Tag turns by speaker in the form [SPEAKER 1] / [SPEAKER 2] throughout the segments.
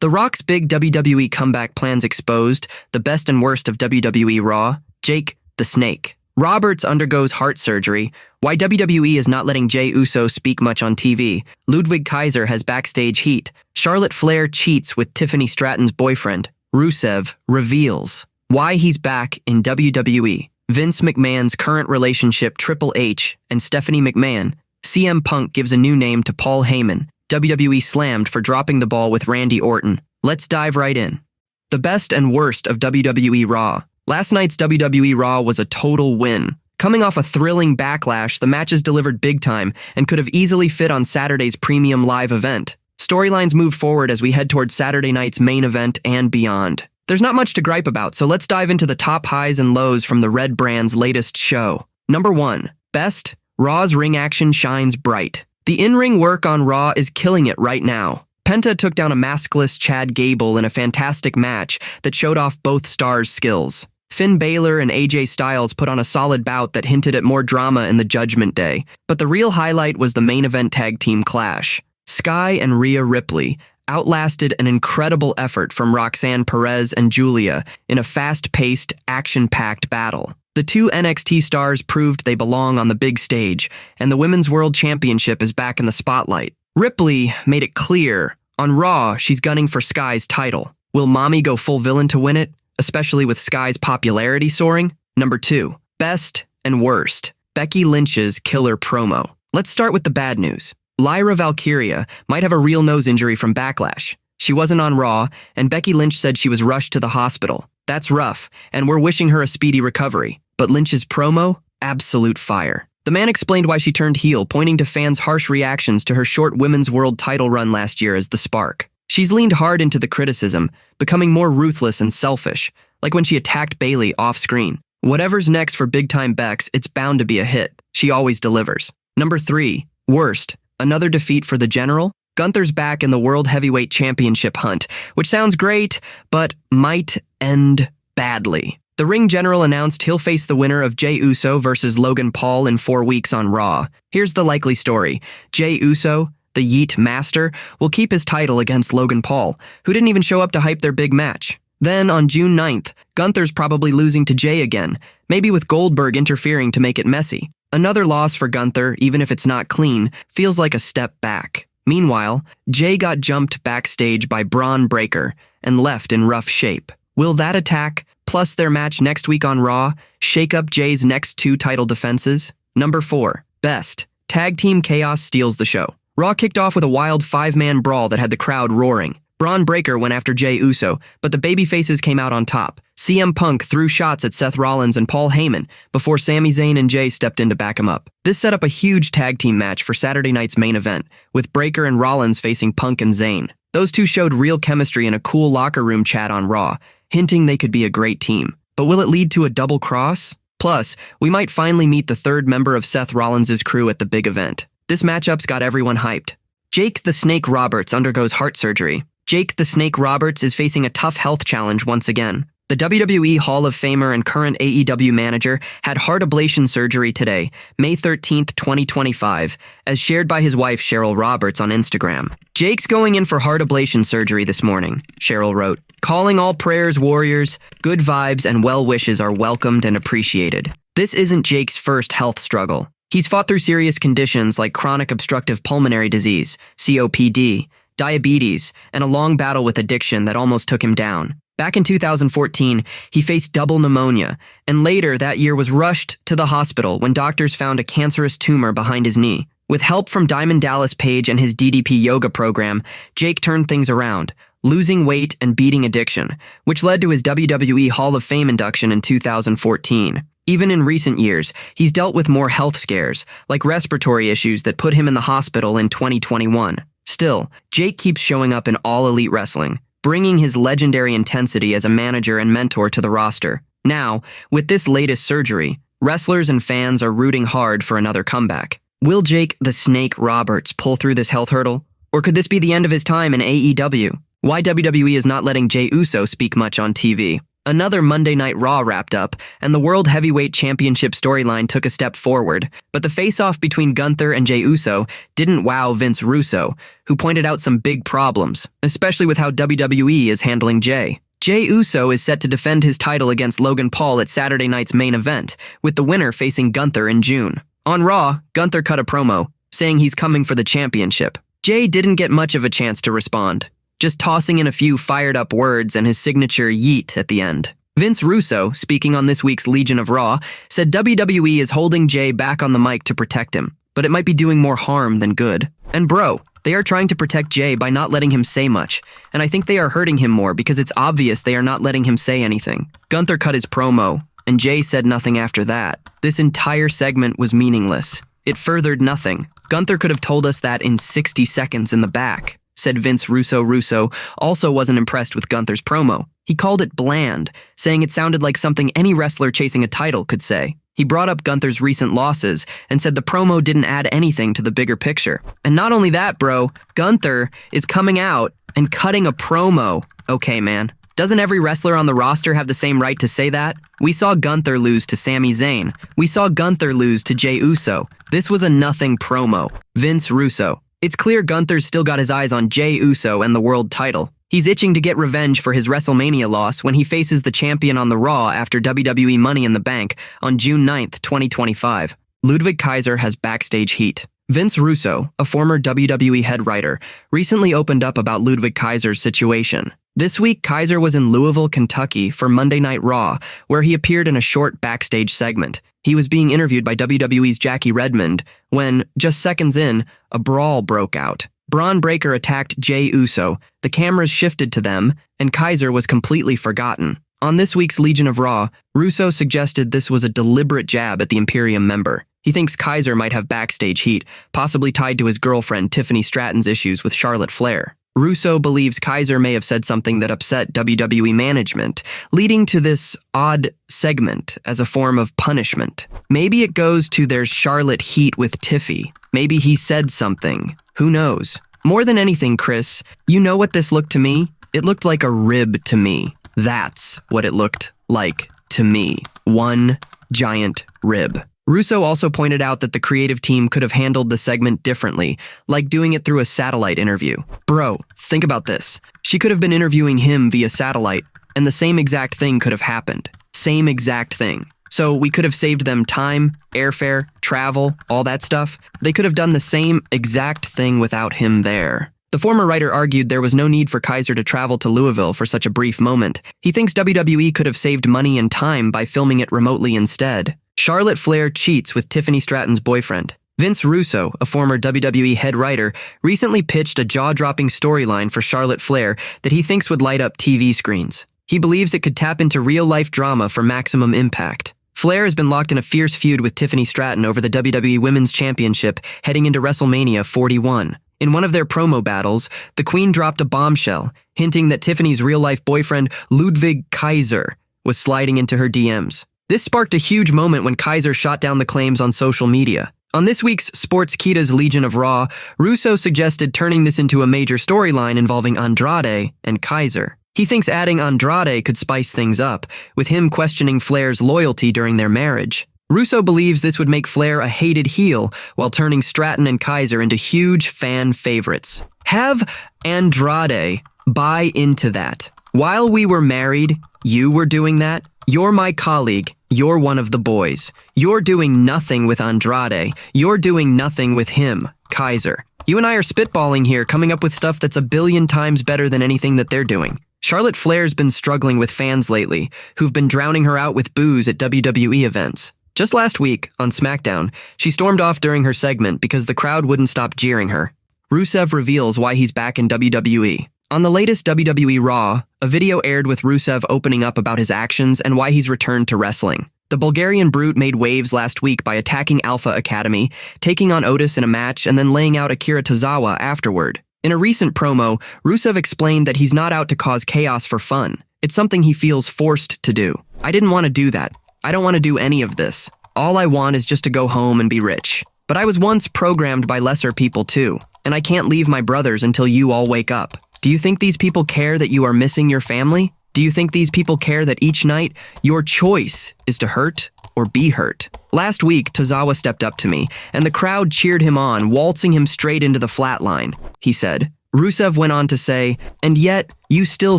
[SPEAKER 1] The Rock's big WWE comeback plans exposed, the best and worst of WWE Raw, Jake the Snake. Roberts undergoes heart surgery, why WWE is not letting Jey Uso speak much on TV, Ludwig Kaiser has backstage heat, Charlotte Flair cheats with Tiffany Stratton's boyfriend, Rusev reveals why he's back in WWE, Vince McMahon's current relationship Triple H and Stephanie McMahon, CM Punk gives a new name to Paul Heyman, WWE Slammed for dropping the ball with Randy Orton. Let's dive right in. The best and worst of WWE Raw. Last night's WWE Raw was a total win. Coming off a thrilling backlash, the matches delivered big time and could have easily fit on Saturday's premium live event. Storylines moved forward as we head towards Saturday night's main event and beyond. There's not much to gripe about, so let's dive into the top highs and lows from the Red Brand's latest show. Number 1. Best, Raw's ring action shines bright. The in-ring work on Raw is killing it right now. Penta took down a maskless Chad Gable in a fantastic match that showed off both stars' skills. Finn Balor and AJ Styles put on a solid bout that hinted at more drama in the Judgment Day, but the real highlight was the main event tag team clash. Sky and Rhea Ripley outlasted an incredible effort from Roxanne Perez and Julia in a fast-paced, action-packed battle. The two NXT stars proved they belong on the big stage, and the Women's World Championship is back in the spotlight. Ripley made it clear, on Raw, she's gunning for Sky's title. Will Mommy go full villain to win it, especially with Sky's popularity soaring? Number 2. Best and worst. Becky Lynch's killer promo. Let's start with the bad news. Lyra Valkyria might have a real nose injury from Backlash. She wasn't on Raw, and Becky Lynch said she was rushed to the hospital. That's rough, and we're wishing her a speedy recovery. But Lynch's promo? Absolute fire. The man explained why she turned heel, pointing to fans' harsh reactions to her short Women's World title run last year as the spark. She's leaned hard into the criticism, becoming more ruthless and selfish, like when she attacked Bayley off-screen. Whatever's next for big-time Bex, it's bound to be a hit. She always delivers. Number 3. Worst. Another defeat for the General? Gunther's back in the World Heavyweight Championship hunt, which sounds great, but might end badly. The Ring General announced he'll face the winner of Jey Uso versus Logan Paul in 4 weeks on Raw. Here's the likely story. Jey Uso, the Yeet Master, will keep his title against Logan Paul, who didn't even show up to hype their big match. Then, on June 9th, Gunther's probably losing to Jey again, maybe with Goldberg interfering to make it messy. Another loss for Gunther, even if it's not clean, feels like a step back. Meanwhile, Jey got jumped backstage by Braun Breaker and left in rough shape. Will that attack, plus their match next week on Raw, shake up Jey's next 2 title defenses? Number 4. Best. Tag Team Chaos steals the show. Raw kicked off with a wild 5-man brawl that had the crowd roaring. Braun Breaker went after Jey Uso, but the babyfaces came out on top. CM Punk threw shots at Seth Rollins and Paul Heyman before Sami Zayn and Jey stepped in to back him up. This set up a huge tag team match for Saturday night's main event, with Breaker and Rollins facing Punk and Zayn. Those two showed real chemistry in a cool locker room chat on Raw, hinting they could be a great team. But will it lead to a double cross? Plus, we might finally meet the 3rd member of Seth Rollins' crew at the big event. This matchup's got everyone hyped. Jake the Snake Roberts undergoes heart surgery. Jake the Snake Roberts is facing a tough health challenge once again. The WWE Hall of Famer and current AEW manager had heart ablation surgery today, May 13, 2025, as shared by his wife Cheryl Roberts on Instagram. Jake's going in for heart ablation surgery this morning, Cheryl wrote. Calling all prayers warriors, good vibes and well wishes are welcomed and appreciated. This isn't Jake's first health struggle. He's fought through serious conditions like chronic obstructive pulmonary disease, COPD, diabetes, and a long battle with addiction that almost took him down. Back in 2014, he faced double pneumonia, and later that year was rushed to the hospital when doctors found a cancerous tumor behind his knee. With help from Diamond Dallas Page and his DDP yoga program, Jake turned things around, losing weight and beating addiction, which led to his WWE Hall of Fame induction in 2014. Even in recent years, he's dealt with more health scares, like respiratory issues that put him in the hospital in 2021. Still, Jake keeps showing up in All Elite Wrestling, bringing his legendary intensity as a manager and mentor to the roster. Now, with this latest surgery, wrestlers and fans are rooting hard for another comeback. Will Jake the Snake Roberts pull through this health hurdle? Or could this be the end of his time in AEW? Why WWE is not letting Jey Uso speak much on TV? Another Monday Night Raw wrapped up, and the World Heavyweight Championship storyline took a step forward, but the face-off between Gunther and Jey Uso didn't wow Vince Russo, who pointed out some big problems, especially with how WWE is handling Jey. Jey Uso is set to defend his title against Logan Paul at Saturday night's main event, with the winner facing Gunther in June. On Raw, Gunther cut a promo, saying he's coming for the championship. Jey didn't get much of a chance to respond, just tossing in a few fired-up words and his signature yeet at the end. Vince Russo, speaking on this week's Legion of Raw, said WWE is holding Jey back on the mic to protect him, but it might be doing more harm than good. And bro, they are trying to protect Jey by not letting him say much, and I think they are hurting him more because it's obvious they are not letting him say anything. Gunther cut his promo, and Jey said nothing after that. This entire segment was meaningless. It furthered nothing. Gunther could have told us that in 60 seconds in the back, said Vince Russo. Russo also wasn't impressed with Gunther's promo. He called it bland, saying it sounded like something any wrestler chasing a title could say. He brought up Gunther's recent losses and said the promo didn't add anything to the bigger picture. And not only that, bro, Gunther is coming out and cutting a promo. Okay, man. Doesn't every wrestler on the roster have the same right to say that? We saw Gunther lose to Sami Zayn. We saw Gunther lose to Jey Uso. This was a nothing promo. Vince Russo. It's clear Gunther's still got his eyes on Jey Uso and the world title. He's itching to get revenge for his WrestleMania loss when he faces the champion on the Raw after WWE Money in the Bank on June 9th, 2025. Ludwig Kaiser has backstage heat. Vince Russo, a former WWE head writer, recently opened up about Ludwig Kaiser's situation. This week, Kaiser was in Louisville, Kentucky for Monday Night Raw, where he appeared in a short backstage segment. He was being interviewed by WWE's Jackie Redmond when, just seconds in, a brawl broke out. Braun Breaker attacked Jey Uso, the cameras shifted to them, and Kaiser was completely forgotten. On this week's Legion of Raw, Russo suggested this was a deliberate jab at the Imperium member. He thinks Kaiser might have backstage heat, possibly tied to his girlfriend Tiffany Stratton's issues with Charlotte Flair. Russo believes Kaiser may have said something that upset WWE management, leading to this odd segment as a form of punishment. Maybe it goes to their Charlotte heat with Tiffy. Maybe he said something. Who knows? More than anything, Chris, you know what this looked to me? It looked like a rib to me. That's what it looked like to me. One giant rib. Russo also pointed out that the creative team could have handled the segment differently, like doing it through a satellite interview. Bro, think about this. She could have been interviewing him via satellite, and the same exact thing could have happened. Same exact thing. So we could have saved them time, airfare, travel, all that stuff. They could have done the same exact thing without him there. The former writer argued there was no need for Kaiser to travel to Louisville for such a brief moment. He thinks WWE could have saved money and time by filming it remotely instead. Charlotte Flair cheats with Tiffany Stratton's boyfriend. Vince Russo, a former WWE head writer, recently pitched a jaw-dropping storyline for Charlotte Flair that he thinks would light up TV screens. He believes it could tap into real-life drama for maximum impact. Flair has been locked in a fierce feud with Tiffany Stratton over the WWE Women's Championship heading into WrestleMania 41. In one of their promo battles, the Queen dropped a bombshell, hinting that Tiffany's real-life boyfriend, Ludwig Kaiser, was sliding into her DMs. This sparked a huge moment when Kaiser shot down the claims on social media. On this week's Sportskeeda's Legion of Raw, Russo suggested turning this into a major storyline involving Andrade and Kaiser. He thinks adding Andrade could spice things up, with him questioning Flair's loyalty during their marriage. Russo believes this would make Flair a hated heel while turning Stratton and Kaiser into huge fan favorites. Have Andrade buy into that. While we were married, you were doing that. You're my colleague. You're one of the boys. You're doing nothing with Andrade. You're doing nothing with him, Kaiser. You and I are spitballing here, coming up with stuff that's a billion times better than anything that they're doing. Charlotte Flair's been struggling with fans lately, who've been drowning her out with boos at WWE events. Just last week, on SmackDown, she stormed off during her segment because the crowd wouldn't stop jeering her. Rusev reveals why he's back in WWE. On the latest WWE Raw, a video aired with Rusev opening up about his actions and why he's returned to wrestling. The Bulgarian Brute made waves last week by attacking Alpha Academy, taking on Otis in a match, and then laying out Akira Tozawa afterward. In a recent promo, Rusev explained that he's not out to cause chaos for fun. It's something he feels forced to do. I didn't want to do that. I don't want to do any of this. All I want is just to go home and be rich. But I was once programmed by lesser people too, and I can't leave my brothers until you all wake up. Do you think these people care that you are missing your family? Do you think these people care that each night your choice is to hurt or be hurt? Last week, Tozawa stepped up to me, and the crowd cheered him on, waltzing him straight into the flatline, he said. Rusev went on to say, and yet, you still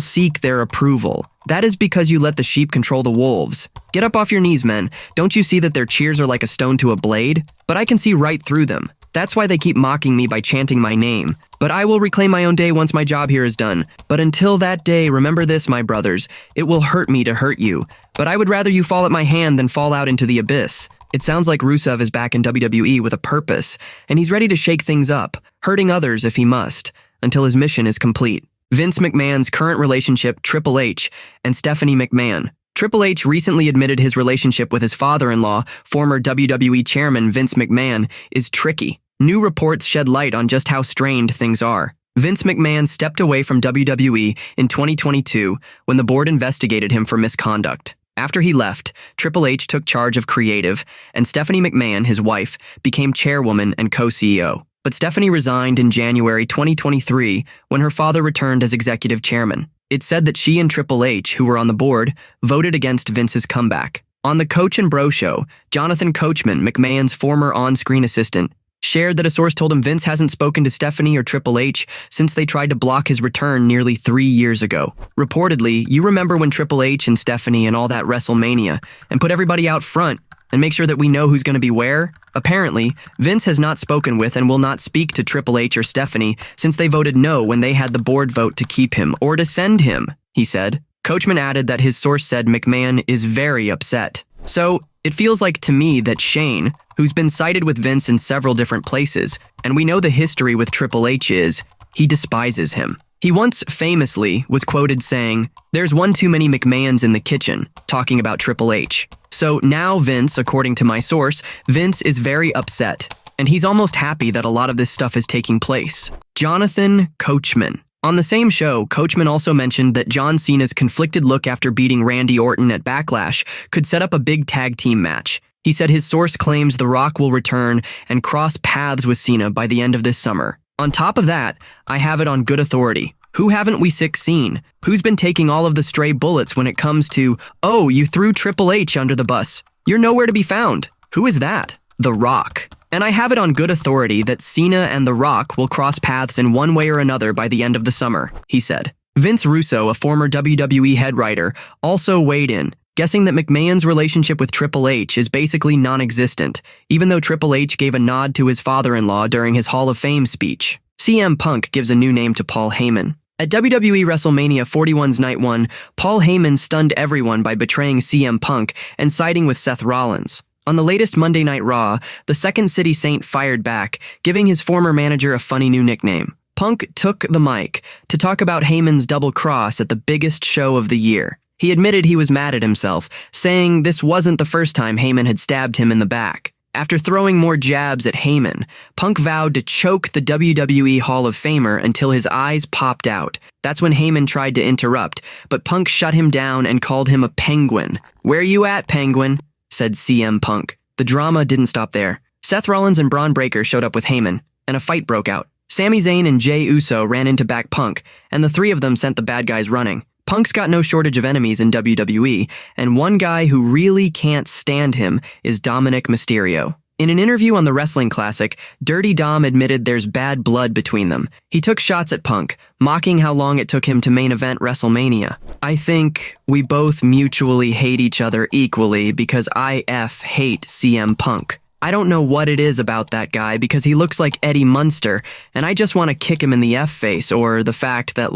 [SPEAKER 1] seek their approval. That is because you let the sheep control the wolves. Get up off your knees, men. Don't you see that their cheers are like a stone to a blade? But I can see right through them. That's why they keep mocking me by chanting my name. But I will reclaim my own day once my job here is done. But until that day, remember this, my brothers. It will hurt me to hurt you. But I would rather you fall at my hand than fall out into the abyss. It sounds like Rusev is back in WWE with a purpose, and he's ready to shake things up, hurting others if he must, until his mission is complete. Vince McMahon's current relationship, Triple H, and Stephanie McMahon. Triple H recently admitted his relationship with his father-in-law, former WWE chairman Vince McMahon, is tricky. New reports shed light on just how strained things are. Vince McMahon stepped away from WWE in 2022 when the board investigated him for misconduct. After he left, Triple H took charge of creative, and Stephanie McMahon, his wife, became chairwoman and co-CEO. But Stephanie resigned in January 2023 when her father returned as executive chairman. It's said that she and Triple H, who were on the board, voted against Vince's comeback. On the Coach and Bro show, Jonathan Coachman, McMahon's former on-screen assistant, shared that a source told him Vince hasn't spoken to Stephanie or Triple H since they tried to block his return nearly 3 years ago. Reportedly, you remember when Triple H and Stephanie and all that WrestleMania and put everybody out front and make sure that we know who's going to be where? Apparently, Vince has not spoken with and will not speak to Triple H or Stephanie since they voted no when they had the board vote to keep him or to send him, he said. Coachman added that his source said McMahon is very upset. So, it feels like to me that Shane, who's been cited with Vince in several different places, and we know the history with Triple H is, he despises him. He once famously was quoted saying, "There's one too many McMahons in the kitchen," talking about Triple H. So now Vince, according to my source, Vince is very upset, and he's almost happy that a lot of this stuff is taking place. Jonathan Coachman. On the same show, Coachman also mentioned that John Cena's conflicted look after beating Randy Orton at Backlash could set up a big tag team match. He said his source claims The Rock will return and cross paths with Cena by the end of this summer. On top of that, I have it on good authority. Who haven't we seen? Who's been taking all of the stray bullets when it comes to, oh, you threw Triple H under the bus. You're nowhere to be found. Who is that? The Rock. And I have it on good authority that Cena and The Rock will cross paths in one way or another by the end of the summer, he said. Vince Russo, a former WWE head writer, also weighed in, guessing that McMahon's relationship with Triple H is basically non-existent, even though Triple H gave a nod to his father-in-law during his Hall of Fame speech. CM Punk gives a new name to Paul Heyman. At WWE WrestleMania 41's Night 1, Paul Heyman stunned everyone by betraying CM Punk and siding with Seth Rollins. On the latest Monday Night Raw, the Second City Saint fired back, giving his former manager a funny new nickname. Punk took the mic to talk about Heyman's double cross at the biggest show of the year. He admitted he was mad at himself, saying this wasn't the first time Heyman had stabbed him in the back. After throwing more jabs at Heyman, Punk vowed to choke the WWE Hall of Famer until his eyes popped out. That's when Heyman tried to interrupt, but Punk shut him down and called him a penguin. "Where you at, penguin?" said CM Punk. The drama didn't stop there. Seth Rollins and Braun Breaker showed up with Heyman, and a fight broke out. Sami Zayn and Jey Uso ran into back Punk, and the three of them sent the bad guys running. Punk's got no shortage of enemies in WWE, and one guy who really can't stand him is Dominic Mysterio. In an interview on the Wrestling Classic, Dirty Dom admitted there's bad blood between them. He took shots at Punk, mocking how long it took him to main event WrestleMania. "I think we both mutually hate each other equally because I hate CM Punk. I don't know what it is about that guy because he looks like Eddie Munster, and I just want to kick him in the face, or the fact that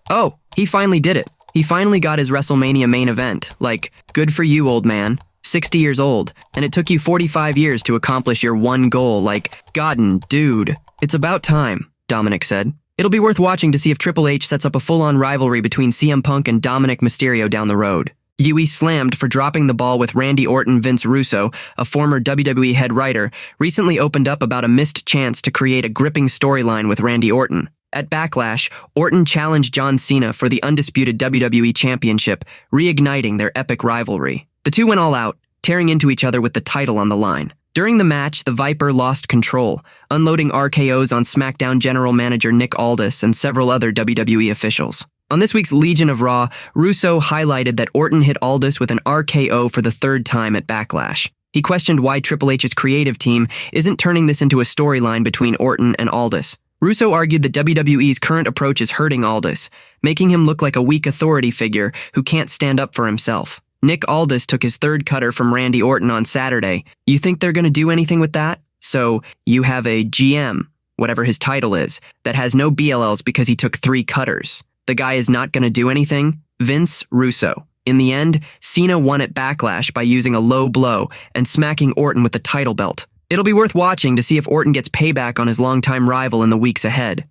[SPEAKER 1] oh, he finally did it. He finally got his WrestleMania main event. Good for you, old man. 60 years old, and it took you 45 years to accomplish your one goal, Godden, dude. It's about time, Dominic said. It'll be worth watching to see if Triple H sets up a full-on rivalry between CM Punk and Dominic Mysterio down the road. WWE Slammed for dropping the ball with Randy Orton. Vince Russo, a former WWE head writer, recently opened up about a missed chance to create a gripping storyline with Randy Orton. At Backlash, Orton challenged John Cena for the undisputed WWE Championship, reigniting their epic rivalry. The two went all out, tearing into each other with the title on the line. During the match, the Viper lost control, unloading RKOs on SmackDown general manager Nick Aldis and several other WWE officials. On this week's Legion of Raw, Russo highlighted that Orton hit Aldis with an RKO for the third time at Backlash. He questioned why Triple H's creative team isn't turning this into a storyline between Orton and Aldis. Russo argued that WWE's current approach is hurting Aldis, making him look like a weak authority figure who can't stand up for himself. Nick Aldis took his third cutter from Randy Orton on Saturday. You think they're going to do anything with that? So, you have a GM, whatever his title is, that has no BLLs because he took 3 cutters. The guy is not going to do anything? Vince Russo. In the end, Cena won at Backlash by using a low blow and smacking Orton with the title belt. It'll be worth watching to see if Orton gets payback on his longtime rival in the weeks ahead.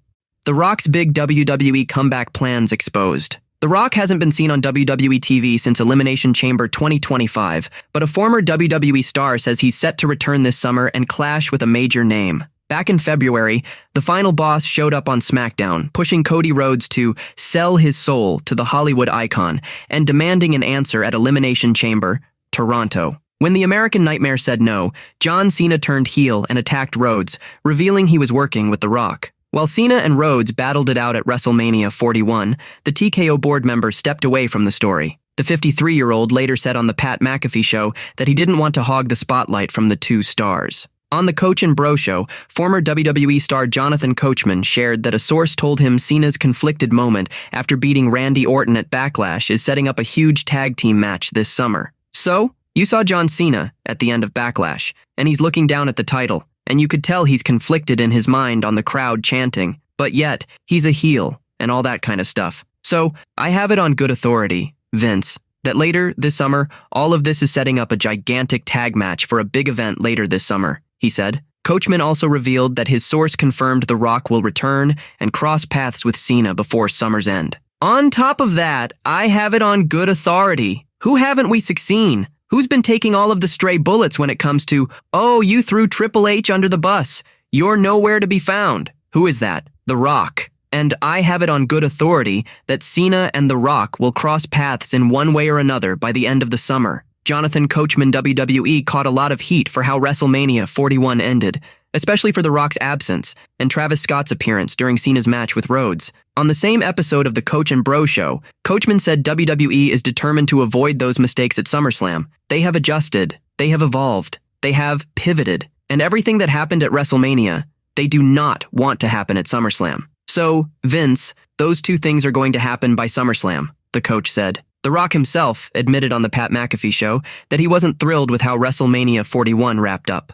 [SPEAKER 1] The Rock's big WWE comeback plans exposed. The Rock hasn't been seen on WWE TV since Elimination Chamber 2025, but a former WWE star says he's set to return this summer and clash with a major name. Back in February, the final boss showed up on SmackDown, pushing Cody Rhodes to sell his soul to the Hollywood icon and demanding an answer at Elimination Chamber, Toronto. When the American Nightmare said no, John Cena turned heel and attacked Rhodes, revealing he was working with The Rock. While Cena and Rhodes battled it out at WrestleMania 41, the TKO board member stepped away from the story. The 53-year-old later said on the Pat McAfee show that he didn't want to hog the spotlight from the 2 stars. On the Coach and Bro show, former WWE star Jonathan Coachman shared that a source told him Cena's conflicted moment after beating Randy Orton at Backlash is setting up a huge tag team match this summer. So, you saw John Cena at the end of Backlash, and he's looking down at the title, and you could tell he's conflicted in his mind on the crowd chanting, but yet, he's a heel, and all that kind of stuff. So, I have it on good authority, Vince, that later this summer, all of this is setting up a gigantic tag match for a big event later this summer, he said. Coachman also revealed that his source confirmed The Rock will return and cross paths with Cena before summer's end. On top of that, I have it on good authority. Who haven't we seen? Who's been taking all of the stray bullets when it comes to, oh, you threw Triple H under the bus. You're nowhere to be found. Who is that? The Rock. And I have it on good authority that Cena and The Rock will cross paths in one way or another by the end of the summer. Jonathan Coachman WWE caught a lot of heat for how WrestleMania 41 ended, especially for The Rock's absence and Travis Scott's appearance during Cena's match with Rhodes. On the same episode of the Coach and Bro show, Coachman said WWE is determined to avoid those mistakes at SummerSlam. They have adjusted, they have evolved, they have pivoted, and everything that happened at WrestleMania, they do not want to happen at SummerSlam. So, Vince, those 2 things are going to happen by SummerSlam, the coach said. The Rock himself admitted on the Pat McAfee show that he wasn't thrilled with how WrestleMania 41 wrapped up.